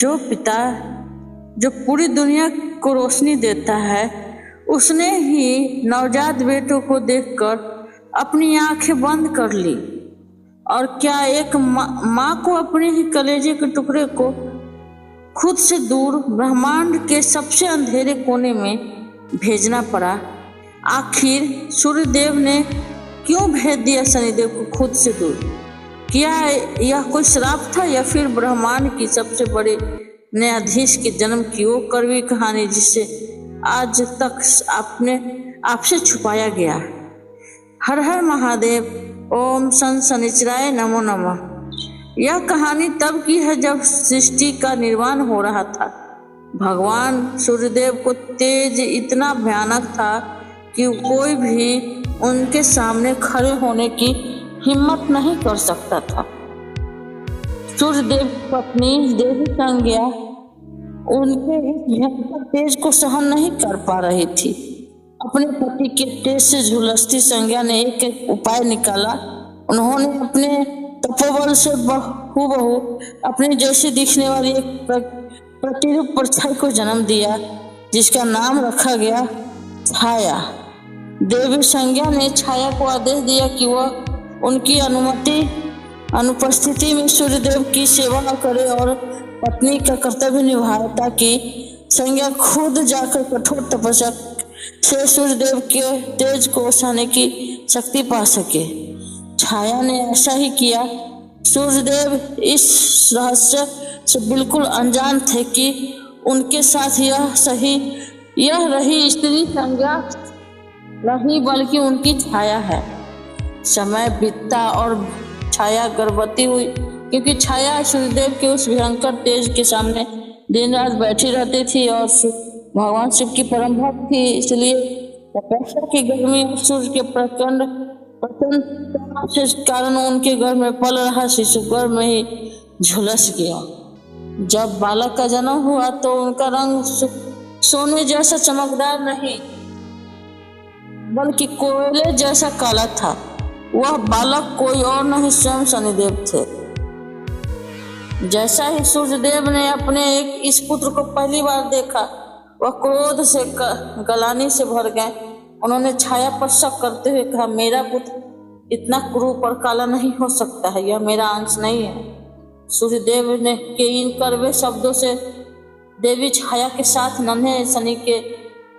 जो पिता जो पूरी दुनिया को रोशनी देता है, उसने ही नवजात बेटों को देखकर अपनी आंखें बंद कर ली। और क्या एक माँ को अपने ही कलेजे के टुकड़े को खुद से दूर ब्रह्मांड के सबसे अंधेरे कोने में भेजना पड़ा? आखिर सूर्यदेव ने क्यों भेज दिया शनिदेव को खुद से दूर? क्या यह कोई श्राप था या फिर ब्रह्मांड की सबसे बड़े न्यायाधीश के जन्म की वो कड़वी कहानी जिसे आज तक आपसे छुपाया गया? हर हर महादेव, ओम शनिचराय नमो नमः। यह कहानी तब की है जब सृष्टि का निर्माण हो रहा था। भगवान सूर्यदेव को तेज इतना भयानक था कि कोई भी उनके सामने खड़े होने की हिम्मत नहीं कर सकता था। सूर्यदेव की पत्नी देवी संज्ञा उनके इस भयंकर तेज को सहन नहीं कर पा रही थी। अपने पति के तेज से झुलसती संज्ञा ने एक उपाय निकाला। उन्होंने अपने तपोबल से बहू अपनी जैसी दिखने वाली एक प्रतिरूप परछाई को जन्म दिया, जिसका नाम रखा गया छाया। देवी संज्ञा ने छाया को आदेश दिया कि वह उनकी अनुपस्थिति में सूर्यदेव की सेवा करे और पत्नी का कर्तव्य निभाए, ताकि संज्ञा खुद जाकर कठोर तपस्या से सूर्यदेव के तेज को सहने की शक्ति पा सके। छाया ने ऐसा ही किया। सूर्यदेव इस रहस्य से बिल्कुल अनजान थे कि उनके साथ यह रही स्त्री संज्ञा नहीं बल्कि उनकी छाया है। समय बीतता और छाया गर्भवती हुई, क्योंकि छाया सूर्यदेव के उस भयंकर तेज के सामने दिन रात बैठी रहती थी और भगवान शिव की परम भक्त थी। इसलिए तपस्या की गर्मी और सूर्य के प्रचंड के कारण उनके घर में पल रहा शिशु गर्भ में ही झुलस गया। जब बालक का जन्म हुआ तो उनका रंग सोने जैसा चमकदार नहीं बल्कि कोयले जैसा काला था। वह बालक कोई और नहीं, स्वयं शनिदेव थे। जैसा ही सूर्यदेव ने अपने इस पुत्र को पहली बार देखा, वह क्रोध से गलानी से भर गए। उन्होंने छाया पर शक करते हुए कहा, मेरा पुत्र इतना क्रूर और काला नहीं हो सकता है, यह मेरा अंश नहीं है। सूर्यदेव ने के इन कड़वे शब्दों से देवी छाया के साथ नन्हे शनि के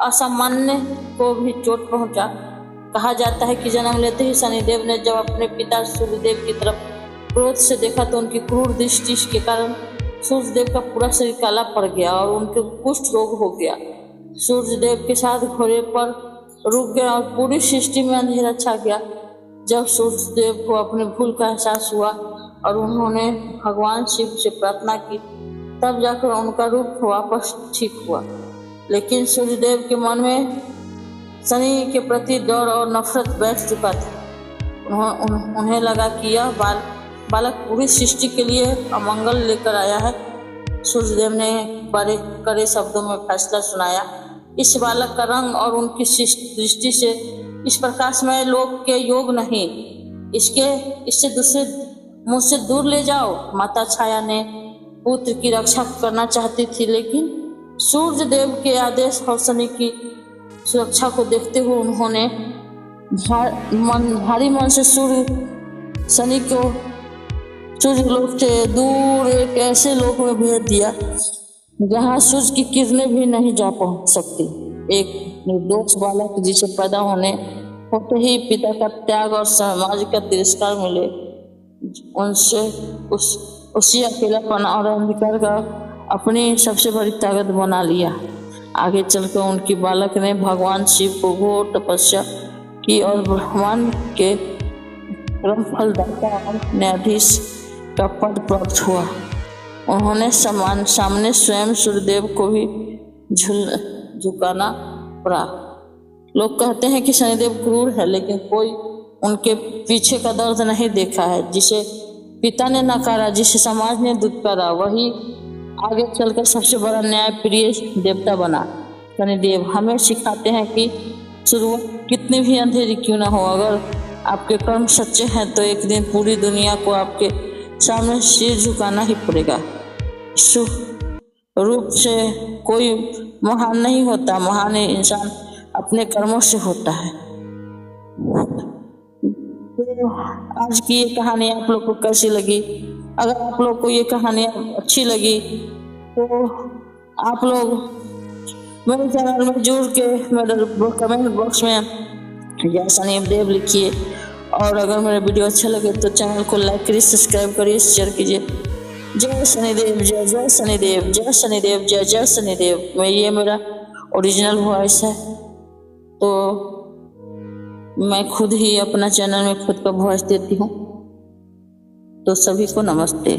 असामान्य को भी चोट पहुंचा। कहा जाता है कि जन्म लेते ही शनिदेव ने जब अपने पिता सूर्यदेव की तरफ क्रोध से देखा तो उनकी क्रूर दृष्टि के कारण सूर्यदेव का पूरा शरीर काला पड़ गया और उनके कुष्ठ रोग हो गया। सूर्यदेव के साथ घोड़े पर रुक गया और पूरी सृष्टि में अंधेरा छा गया। जब सूर्यदेव को अपनी भूल का एहसास हुआ और उन्होंने भगवान शिव से प्रार्थना की, तब जाकर उनका रूप वापस ठीक हुआ। लेकिन सूर्यदेव के मन में शनि के प्रति डर और नफरत बैठ चुका था। उन्हें लगा कि यह बालक पूरी सृष्टि के लिए अमंगल लेकर आया है। सूर्यदेव ने बड़े कड़े शब्दों में फैसला सुनाया, इस बालक का रंग और उनकी दृष्टि से इस प्रकाशमय लोक के योग नहीं, इससे मुझसे दूर ले जाओ। माता छाया ने पुत्र की रक्षा करना चाहती थी, लेकिन सूर्यदेव के आदेश और शनि की सुरक्षा को देखते हुए उन्होंने भारी मन से शनि को सूर्यलोक से दूर एक ऐसे लोक में भेज दिया जहाँ सूर्य की किरणें भी नहीं जा पहुंच सकती। एक निर्दोष बालक जिसे पैदा होते ही पिता का त्याग और समाज का तिरस्कार मिले, उनसे उसी अकेलापन और अंधकार का अपनी सबसे बड़ी ताकत बना लिया। आगे चलकर उनकी बालक ने भगवान शिव को घोर तपस्या की और ब्रह्मांड के परम फलदाता और न्यायाधीश का पद प्राप्त हुआ। उन्होंने सामने स्वयं सूर्यदेव को भी झुकाना पड़ा। लोग कहते हैं कि शनिदेव क्रूर है, लेकिन कोई उनके पीछे का दर्द नहीं देखा है। जिसे पिता ने नकारा, जिसे समाज ने दुत्कारा, वही आगे चलकर सबसे बड़ा न्याय प्रिय देवता बना। शनिदेव हमें सिखाते हैं कि शुरुआत कितनी भी अंधेरी क्यों ना हो, अगर आपके कर्म सच्चे हैं तो एक दिन पूरी दुनिया को आपके सामने सिर झुकाना ही पड़ेगा। शुभ रूप से कोई महान नहीं होता, महान इंसान अपने कर्मों से होता है। तो आज की ये कहानी आप लोग को कैसी लगी? अगर आप लोग को ये कहानी अच्छी लगी तो आप लोग मेरे चैनल में जुड़ के मेरे कमेंट बॉक्स में जय शनिदेव लिखिए, और अगर मेरा वीडियो अच्छा लगे तो चैनल को लाइक करिए, सब्सक्राइब करिए, शेयर कीजिए। जय शनिदेव, जय जय शनिदेव, जय शनिदेव, जय जय शनिदेव। ये मेरा ओरिजिनल वॉइस है, तो मैं खुद ही अपना चैनल में खुद का वॉइस देती हूँ। तो सभी को नमस्ते।